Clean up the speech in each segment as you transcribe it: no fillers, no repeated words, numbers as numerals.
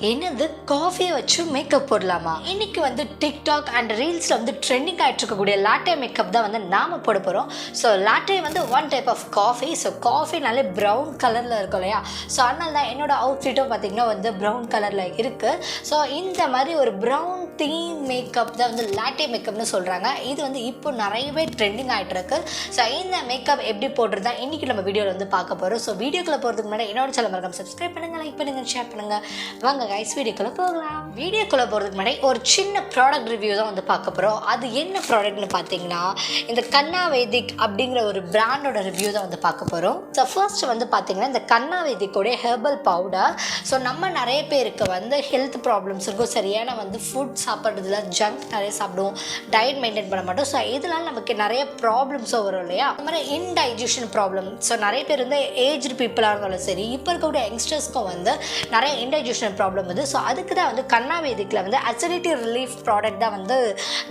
என்னது காஃபியை வச்சு மேக்கப் போடலாமா? இன்னைக்கு வந்து டிக்டாக் அண்ட் ரீல்ஸில் வந்து ட்ரெண்டிங் ஆகிட்டு இருக்கக்கூடிய லாட்டே மேக்கப் தான் வந்து நாம் போட போகிறோம். ஸோ லாட்டே வந்து one type of coffee. So காஃபினாலே ப்ரௌன் கலரில் இருக்கும் இல்லையா? ஸோ அதனால தான் என்னோட அவுட்ஃபிட்டும் பார்த்திங்கன்னா வந்து ப்ரௌன் கலரில் இருக்குது. ஸோ இந்த மாதிரி ஒரு ப்ரௌன் தீம் மேக்கப் தான் வந்து லாட்டே மேக்கப்னு சொல்கிறாங்க. இது வந்து இப்போ நிறையவே ட்ரெண்டிங் ஆகிட்டு இருக்கு. ஸோ இந்த மேக்கப் எப்படி போடுறது தான் இன்றைக்கி நம்ம வீடியோவில் வந்து பார்க்க போகிறோம். ஸோ வீடியோக்குள்ளே போகிறதுக்கு முன்னாடி என்னோட சேனல் மறக்காம சப்ஸ்கிரைப் பண்ணுங்கள், லைக் பண்ணுங்கள், ஷேர் பண்ணுங்கள். வாங்க கைஸ் வீடியோக்குள்ளே போகலாம். வீடியோக்குள்ளே போகிறதுக்கு முன்னாடி ஒரு சின்ன ப்ராடக்ட் ரிவ்யூ தான் வந்து பார்க்க போகிறோம். அது என்ன ப்ராடக்ட்னு பார்த்தீங்கன்னா இந்த கன்னாவேதிக் அப்படிங்கிற ஒரு பிராண்டோட ரிவ்யூ தான் வந்து பார்க்க போகிறோம். ஸோ ஃபர்ஸ்ட் வந்து பார்த்தீங்கன்னா இந்த கன்னாவேதிக்கோடைய ஹெர்பல் பவுடர். ஸோ நம்ம நிறைய பேருக்கு வந்து ஹெல்த் ப்ராப்ளம்ஸ் இருக்கும், சரியான வந்து ஃபுட் சாப்பிட்றதுல ஜங்க் நிறைய சாப்பிடுவோம், டயட் மெயின்டைன் பண்ண மாட்டோம். ஸோ இதனால் நமக்கு நிறைய ப்ராப்ளம்ஸும் வரும் இல்லையா? அது மாதிரி இன்டைஜஷன் ப்ராப்ளம். ஸோ நிறைய பேர் வந்து ஏஜ்டு பீப்புளாக இருந்தாலும் சரி, இப்போ இருக்கக்கூடிய யங்ஸ்டர்ஸ்க்கும் வந்து நிறைய இன்டைஜஷன் ப்ராப்ளம் வந்து. ஸோ அதுக்கு தான் வந்து கன்னாவேதிக்கில் வந்து அசிடிட்டி ரிலீஃப் ப்ராடக்ட் தான் வந்து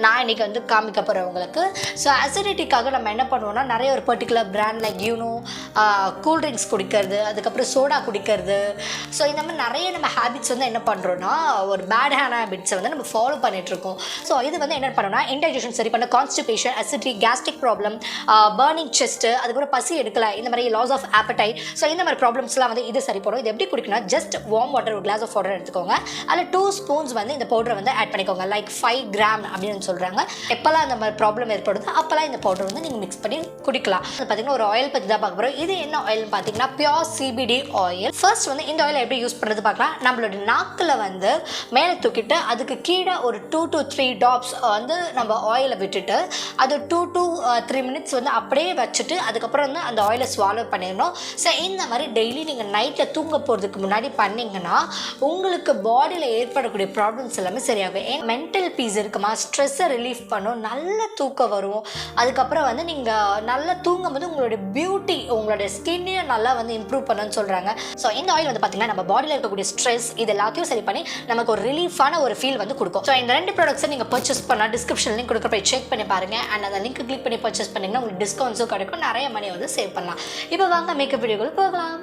நான் இன்றைக்கி வந்து காமிக்க போகிறவங்களுக்கு. ஸோ அசிடிட்டிக்காக நம்ம என்ன பண்ணுவோம்னா நிறைய ஒரு பர்டிகுலர் பிராண்ட் லைக் கூல்ட்ரிங்க்ஸ் குடிக்கிறது, அதுக்கப்புறம் சோடா குடிக்கிறது. ஸோ இந்த மாதிரி நிறைய நம்ம ஹேபிட்ஸ் வந்து என்ன பண்ணுறோன்னா ஒரு பேட் ஹேபிட்ஸை வந்து நம்ம ஃபாலோ பண்ணிகிட்ருக்கோம். ஸோ இது வந்து என்ன பண்ணோம்னா இன்டைஜஷன் சரி பண்ண, constipation, acidity, gastric problem, burning chest, அதுக்கப்புறம் பசி எடுக்கலை, இந்த மாதிரி லாஸ் ஆஃப் ஆப்படைட். ஸோ இந்த மாதிரி ப்ராப்ளம்ஸ்லாம் வந்து இது சரி போடும். இது எப்படி குடிக்கணும்? ஜஸ்ட் வார்ம் வாட்டர், ஒரு கிளாஸ் ஆஃப் வாட்டர் எடுத்துக்கோங்க. அதில் 2 ஸ்பூன்ஸ் வந்து இந்த பவுடரை வந்து ஆட் பண்ணிக்கோங்க. லைக் 5 கிராம் அப்படின்னு சொல்கிறாங்க. எப்போல்லாம் இந்த மாதிரி ப்ராப்ளம் ஏற்படுதோ அப்போல்லாம் இந்த பவுடர் வந்து நீங்கள் மிக்ஸ் பண்ணி குடிக்கலாம். அது பார்த்தீங்கன்னா ஒரு ஆயில் பற்றி தான் பார்க்க போகிறோம். இது என்ன ஆயில்னு பார்த்தீங்கன்னா பியோர் CBD ஆயில். ஃபர்ஸ்ட் வந்து இந்த ஆயில் எப்படி யூஸ் பண்ணுறது பார்க்கலாம். நம்மளோட நாக்கில் வந்து மேலே தூக்கிட்டு அதுக்கு கீழே ஒரு 2 to 3 டாப்ஸ் வந்து நம்ம ஆயிலை விட்டுட்டு அது 2 to 3 மினிட்ஸ் வந்து அப்படியே வச்சுட்டு அதுக்கப்புறம் வந்து அந்த ஆயிலை ஸ்வாலோ பண்ணிடணும். ஸோ இந்த மாதிரி டெய்லி நீங்கள் நைட்டில் தூங்க போகிறதுக்கு முன்னாடி பண்ணிங்கன்னா உங்களுக்கு பாடியில் ஏற்படக்கூடிய ப்ராப்ளம்ஸ் எல்லாமே சரியாகும். மென்டல் பீஸ் இருக்குமா, ஸ்ட்ரெஸ்ஸை ரிலீஃப் பண்ணும், நல்ல தூக்கம் வரும். அதுக்கப்புறம் வந்து நீங்கள் நல்லா தூங்கும் போது உங்களுடைய பியூட்டி, உங்களுடைய ஸ்கின்னையும் நல்லா வந்து இம்ப்ரூவ் பண்ணுன்னு சொல்கிறாங்க. ஸோ இந்த ஆயில் வந்து பார்த்திங்கன்னா நம்ம பாடியில் இருக்கக்கூடிய ஸ்ட்ரெஸ் இது எல்லாத்தையும் சரி பண்ணி நமக்கு ஒரு ரிலீஃபான ஒரு ஃபீல் வந்து கொடுக்கும். ஸோ இந்த 2 ப்ராடக்ட்ஸை நீங்கள் பர்ச்சேஸ் பண்ணால் டிஸ்கிரிப்ஷன் லிங்க் கொடுக்குற போய் செக் பண்ணி பாருங்கள். அண்ட் அந்த லிங்க் கிளிக் பண்ணி பர்ச்சேஸ் பண்ணிங்கன்னா உங்களுக்கு டிஸ்கவுண்ட்ஸும் கிடைக்கும், நிறைய மணி வந்து சேவ் பண்ணலாம். இப்போ வாங்க மேக்கப் வீடியோக்குள்ள போகலாம்.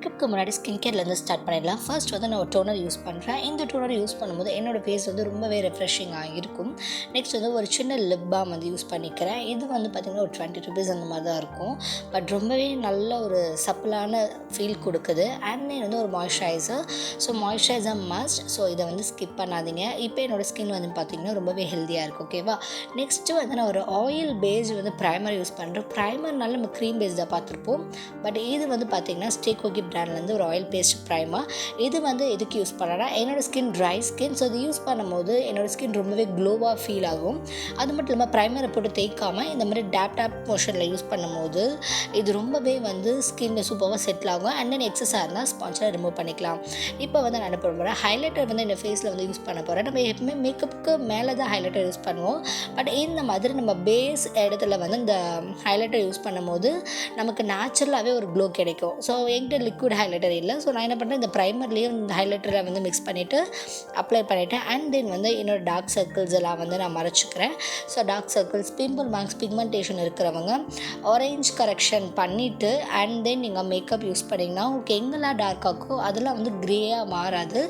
மேக்கப்புக்கு முன்னாடி ஸ்கின் கேர்லேருந்து ஸ்டார்ட் பண்ணிடலாம். ஃபர்ஸ்ட் வந்து நான் ஒரு டோனர் யூஸ் பண்ணுறேன். இந்த டோனர் யூஸ் பண்ணும்போது என்னோடய ஃபேஸ் வந்து ரொம்பவே ரெஃப்ரெஷிங்காக இருக்கும். நெக்ஸ்ட் வந்து ஒரு சின்ன லிப் பாம் வந்து யூஸ் பண்ணிக்கிறேன். இது வந்து பார்த்திங்கன்னா ஒரு 20 rupees அந்த மாதிரி தான் இருக்கும். பட் ரொம்பவே நல்ல ஒரு சப்பிளான ஃபீல் கொடுக்குது. அண்ட் வந்து ஒரு moisturiser. So moisturiser must. So இதை வந்து ஸ்கிப் பண்ணாதீங்க. இப்போ என்னோடய ஸ்கின் வந்து பார்த்திங்கன்னா ரொம்பவே ஹெல்த்தியாக இருக்கும். ஓகேவா? நெக்ஸ்ட்டு வந்து நான் ஒரு ஆயில் பேஸ்டு வந்து ப்ரைமர் யூஸ் பண்ணுறேன். ப்ரைமர்னால நம்ம க்ரீம் பேஸ்டாக பார்த்துருப்போம். பட் இது வந்து பார்த்திங்கன்னா ஸ்டேக்கோகி பிராண்ட்லேருந்து ஒரு ஆயில் பேஸ்ட் ப்ரைமர். இது வந்து எதுக்கு யூஸ் பண்ணனா என்னோடய ஸ்கின் ட்ரை ஸ்கின். ஸோ இது யூஸ் பண்ணும்போது என்னோடய ஸ்கின் ரொம்பவே க்ளோவாக ஃபீல் ஆகும். அது மட்டும் இல்லாமல் ப்ரைமரை போட்டு தேய்க்காமல் இந்த மாதிரி டேப் மோஷனில் யூஸ் பண்ணும்போது இது ரொம்பவே வந்து ஸ்கின்னில் சூப்பராக செட்டில் ஆகும். அண்ட் தென் எக்ஸஸாக இருந்தால் ஸ்பான்சரை ரிமூவ் பண்ணிக்கலாம். இப்போ வந்து நான் என்ன பண்ண போகிறேன், ஹைலைட்டர் வந்து இந்த ஃபேஸில் வந்து யூஸ் பண்ண போகிறேன். நம்ம எப்பவுமே மேக்கப்புக்கு மேலே தான் ஹைலைட்டர் யூஸ் பண்ணுவோம். பட் இந்த மாதிரி நம்ம பேஸ் இடத்துல வந்து இந்த ஹைலைட்டர் யூஸ் பண்ணும்போது நமக்கு நேச்சுரலாகவே ஒரு க்ளோ கிடைக்கும். ஸோ என்கிட்ட லிக்விட் ஹைலைட்டர் இல்லை. ஸோ நான் என்ன பண்ணுறேன், இந்த ப்ரைமர்லேயும் இந்த ஹைலைட்டரை வந்து மிக்ஸ் பண்ணிவிட்டு அப்ளை பண்ணிவிட்டேன். அண்ட் தென் வந்து என்னோடய டார்க் சர்க்கிள்ஸ் எல்லாம் வந்து நான் மறைச்சிக்கிறேன். So dark circles, pimple marks, pigmentation இருக்கிறவங்க ஆரேஞ்ச் கரெக்ஷன் பண்ணிவிட்டு அண்ட் தென் நீங்கள் மேக்கப் யூஸ் பண்ணிங்கன்னா உங்களுக்கு எங்கெல்லாம் டார்க் ஆகும் அதெல்லாம் வந்து க்ரேயாக மாறாது.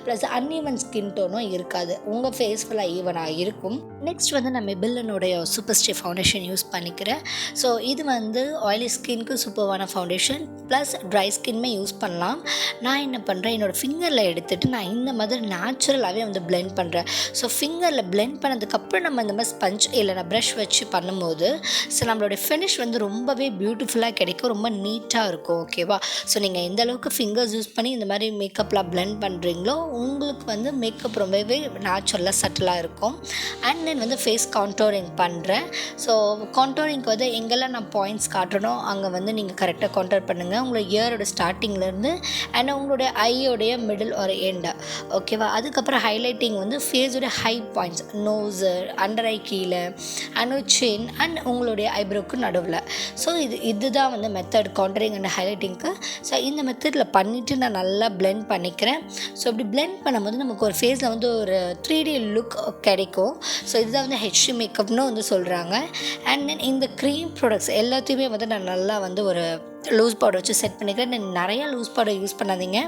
ப்ளஸ் அன்ஈவன் ஸ்கின் டோனும் இருக்காது, உங்கள் ஃபேஸ் ஃபுல்லாக ஈவனாக இருக்கும். நெக்ஸ்ட் வந்து நான் மெபில்லனுடைய சூப்பர் ஸ்டே ஃபவுண்டேஷன் யூஸ் பண்ணிக்கிறேன். ஸோ இது வந்து ஆயிலி ஸ்கின்க்கு சூப்பரான ஃபவுண்டேஷன். ப்ளஸ் ட்ரை ஸ்கின்மே யூஸ் பண்ணலாம். நான் என்ன பண்ணுறேன், என்னோடய ஃபிங்கரில் எடுத்துகிட்டு நான் இந்த மாதிரி நேச்சுரலாகவே வந்து பிளெண்ட் பண்ணுறேன். ஸோ ஃபிங்கரில் பிளெண்ட் பண்ணதுக்கப்புறம் நம்ம இந்த மாதிரி ஸ்பஞ்ச் இல்லைனா ப்ரஷ் வச்சு பண்ணும்போது ஸோ நம்மளுடைய ஃபினிஷ் வந்து ரொம்பவே பியூட்டிஃபுல்லாக கிடைக்கும், ரொம்ப நீட்டாக இருக்கும். ஓகேவா? ஸோ நீங்கள் எந்த அளவுக்கு ஃபிங்கர்ஸ் யூஸ் பண்ணி இந்த மாதிரி மேக்கப்லாம் பிளெண்ட் பண்ணுறீங்களோ உங்களுக்கு வந்து மேக்கப் ரொம்பவே நேச்சுரலாக சட்டிலாக இருக்கும். அண்ட் தென் வந்து ஃபேஸ் கான்டோரிங் பண்ணுறேன். ஸோ கான்டோரிங்க்கு வந்து எங்கெல்லாம் நான் பாயிண்ட்ஸ் காட்டுறனோ அங்கே வந்து நீங்கள் கரெக்டாக கான்டோர் பண்ணுங்கள். உங்களோட இயரோட ஸ்டார்டிங்லேருந்து அண்ட் உங்களுடைய ஐயோடைய மிடில் ஒரு எண்டு. ஓகேவா? அதுக்கப்புறம் ஹைலைட்டிங் வந்து ஃபேஸோடைய high points, nose, under eye கீழே, அண்ட் சின் அண்ட் உங்களுடைய ஐப்ரோக்கு நடுவில். ஸோ இதுதான் வந்து மெத்தட் கான்டரிங் அண்ட் ஹைலைட்டிங்க்கு. ஸோ இந்த மெத்தடில் பண்ணிவிட்டு நான் நல்லா பிளெண்ட் பண்ணிக்கிறேன். ஸோ இப்படி பிளெண்ட் பண்ணும்போது நமக்கு ஒரு ஃபேஸில் வந்து ஒரு 3D லுக் கிடைக்கும். ஸோ இதுதான் வந்து HD மேக்கப்னு வந்து சொல்கிறாங்க. அண்ட் தென் இந்த க்ரீம் ப்ராடக்ட்ஸ் எல்லாத்தையுமே வந்து நான் நல்லா வந்து ஒரு லூஸ் பவுடர் வச்சு செட் பண்ணிக்கிறேன். நிறைய லூஸ் பவுடர் யூஸ் பண்ணாதீங்க.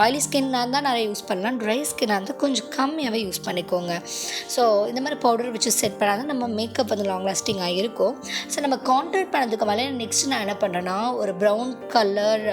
ஆயிலி ஸ்கின்னாக இருந்தால் நிறைய யூஸ் பண்ணலாம், ட்ரை ஸ்கின்னாக இருந்தால் கொஞ்சம் கம்மியாகவே யூஸ் பண்ணிக்கோங்க. ஸோ இந்த மாதிரி பவுடர் வச்சு செட் பண்ணாதான் நம்ம மேக்கப் வந்து லாங் லாஸ்டிங்காக இருக்கும். ஸோ நம்ம கான்ட்ராக்ட் பண்ணதுக்கு மேலே நெக்ஸ்ட் நான் என்ன பண்ணுறேன்னா ஒரு ப்ரௌன் கலர்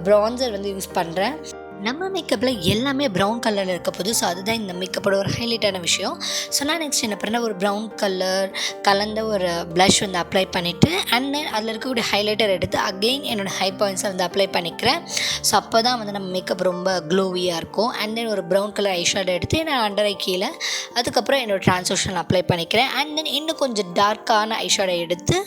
ப்ரான்சர் வந்து யூஸ் பண்ணுறேன். நம்ம மேக்கப்பில் எல்லாமே ப்ரௌன் கலரில் இருக்க போது. ஸோ அதுதான் இந்த மேக்கப்போட ஒரு ஹைலைட்டான விஷயம். ஸோ நான் நெக்ஸ்ட் என்ன பண்ணேன், ஒரு ப்ரௌன் கலர் கலந்த ஒரு ப்ளஷ் வந்து அப்ளை பண்ணிவிட்டு அண்ட் தென் அதில் இருக்கக்கூடிய ஹைலைட்டர் எடுத்து அகெயின் என்னோடய ஹை பாயிண்ட்ஸை வந்து அப்ளை பண்ணிக்கிறேன். ஸோ அப்போ தான் வந்து நம்ம மேக்கப் ரொம்ப க்ளோவியாக இருக்கும். அண்ட் தென் ஒரு ப்ரௌன் கலர் ஐஷேடோ எடுத்து நான் அண்டர் ஐ கீழே அதுக்கப்புறம் என்னோடய ட்ரான்ஸ்லேஷன் அப்ளை பண்ணிக்கிறேன். அண்ட் தென் இன்னும் கொஞ்சம் டார்க்கான ஐஷேடோ எடுத்து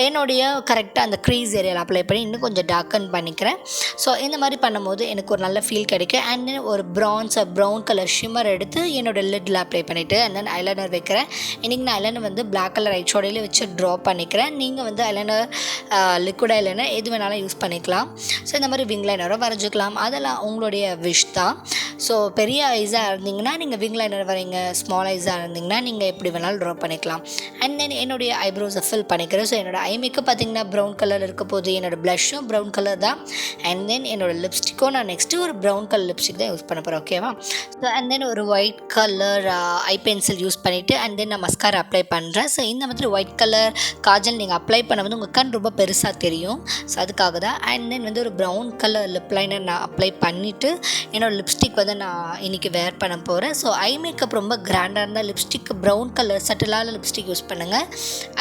என்னுடைய கரெக்டாக அந்த க்ரீஸ் ஏரியாவில் அப்ளை பண்ணி இன்னும் கொஞ்சம் டார்க்கன் பண்ணிக்கிறேன். ஸோ இந்த மாதிரி பண்ணும்போது எனக்கு ஒரு நல்ல ஃபீல் கிடைக்கும். அண்ட் தென் ஒரு ப்ரௌன் கலர் ஷிம்மர் எடுத்து என்னோட லிட்டில் அப்ளை பண்ணிவிட்டு அண்ட் தென் ஐலைனர் வைக்கிறேன். இன்றைக்கி நான் ஐலைனர் வந்து பிளாக் கலர் ஐஷேடோவில் வச்சு ட்ரா பண்ணிக்கிறேன். நீங்கள் வந்து ஐலைனர் லிக்விட் ஐலைனர் எது வேணாலும் யூஸ் பண்ணிக்கலாம். ஸோ இந்த மாதிரி விங் லைனரோ வரைஞ்சிக்கலாம், அதெல்லாம் உங்களுடைய விஷ் தான். ஸோ பெரிய ஐஸாக இருந்தீங்கன்னா நீங்கள் விங் லைனர் வரைங்க, ஸ்மால் ஐஸாக இருந்தீங்கன்னா நீங்கள் எப்படி வேணாலும் ட்ரா பண்ணிக்கலாம். அண்ட் தென் என்னுடைய ஐப்ரோஸை ஃபில் பண்ணிக்கிறேன். ஸோ என்னோடய ஐ மேக்கப் பார்த்திங்கன்னா ப்ரௌன் கலர் இருக்க போது, என்னோடய ப்ளஷ்ஷும் ப்ரௌன் கலர் தான். அண்ட் தென் என்னோடய லிப்ஸ்டிக்கும் நான் நெக்ஸ்ட்டு ஒரு ப்ரௌன் கலர் லிப்ஸ்டிக் தான் யூஸ் பண்ண போகிறேன். ஓகேவா? ஸோ அண்ட் தென் ஒரு ஒயிட் கலர் ஐ பென்சில் யூஸ் பண்ணிவிட்டு அண்ட் தென் நான் மஸ்காரா அப்ளை பண்ணுறேன். ஸோ இந்த மாதிரி ஒயிட் கலர் காஜல் நீங்கள் அப்ளை பண்ணும்போது உங்கள் கண் ரொம்ப பெருசாக தெரியும். ஸோ அதுக்காக தான். அண்ட் தென் வந்து ஒரு ப்ரௌன் கலர் லிப் லைனர் நான் அப்ளை பண்ணிவிட்டு என்னோடய லிப்ஸ்டிக் வந்து நான் இன்றைக்கி வேர் பண்ண போகிறேன். ஸோ ஐ மேக்கப் ரொம்ப கிராண்டாக இருந்தால் லிப்ஸ்டிக் ப்ரௌன் கலர் சட்டிலான லிப்ஸ்டிக் யூஸ் பண்ணுங்கள்.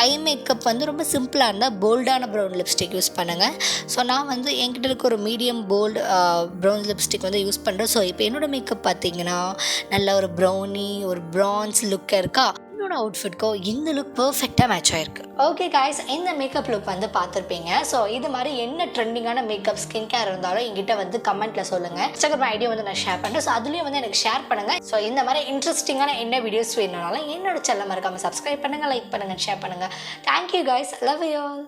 ஐ மேக்கப் வந்து ரொம்ப சிம்பிளாக இருந்தால் போல்டான ப்ரௌன் லிப்ஸ்டிக் யூஸ் பண்ணுங்கள். ஸோ நான் வந்து என்கிட்ட இருக்க ஒரு மீடியம் போல்டு ப்ரௌன் லிப்ஸ்டிக் வந்து யூஸ் பண்ணுறேன். ஸோ இப்போ என்னோடய மேக்கப் பார்த்திங்கன்னா நல்ல ஒரு ப்ரௌனி ஒரு ப்ரான்ஸ் லுக்காக இருக்கா. என்னோட அவுட்ஃபிட்க்கோ இந்த லுக் பர்ஃபெக்டாக மேட்ச் ஆகிருக்கு. ஓகே காய்ஸ், இந்த மேக்கப் லுக் வந்து பார்த்துருப்பீங்க. ஸோ இது மாதிரி என்ன ட்ரெண்டிங்கான மேக்கப் ஸ்கின் கேர் இருந்தாலும் எங்கிட்ட வந்து கமெண்ட்டில் சொல்லுங்கள். இன்ஸ்டாகிராம் ஐடியா வந்து நான் ஷேர் பண்ணுறேன். ஸோ அதுலேயும் வந்து எனக்கு ஷேர் பண்ணுங்கள். ஸோ இந்த மாதிரி இன்ட்ரெஸ்டிங்கான என்ன வீடியோஸ் வேணும்னாலும் என்னோட சேனல் மறக்காமல் சப்ஸ்கிரைப் பண்ணுங்கள், லைக் பண்ணுங்கள், ஷேர் பண்ணுங்கள். Thank you guys, love you all.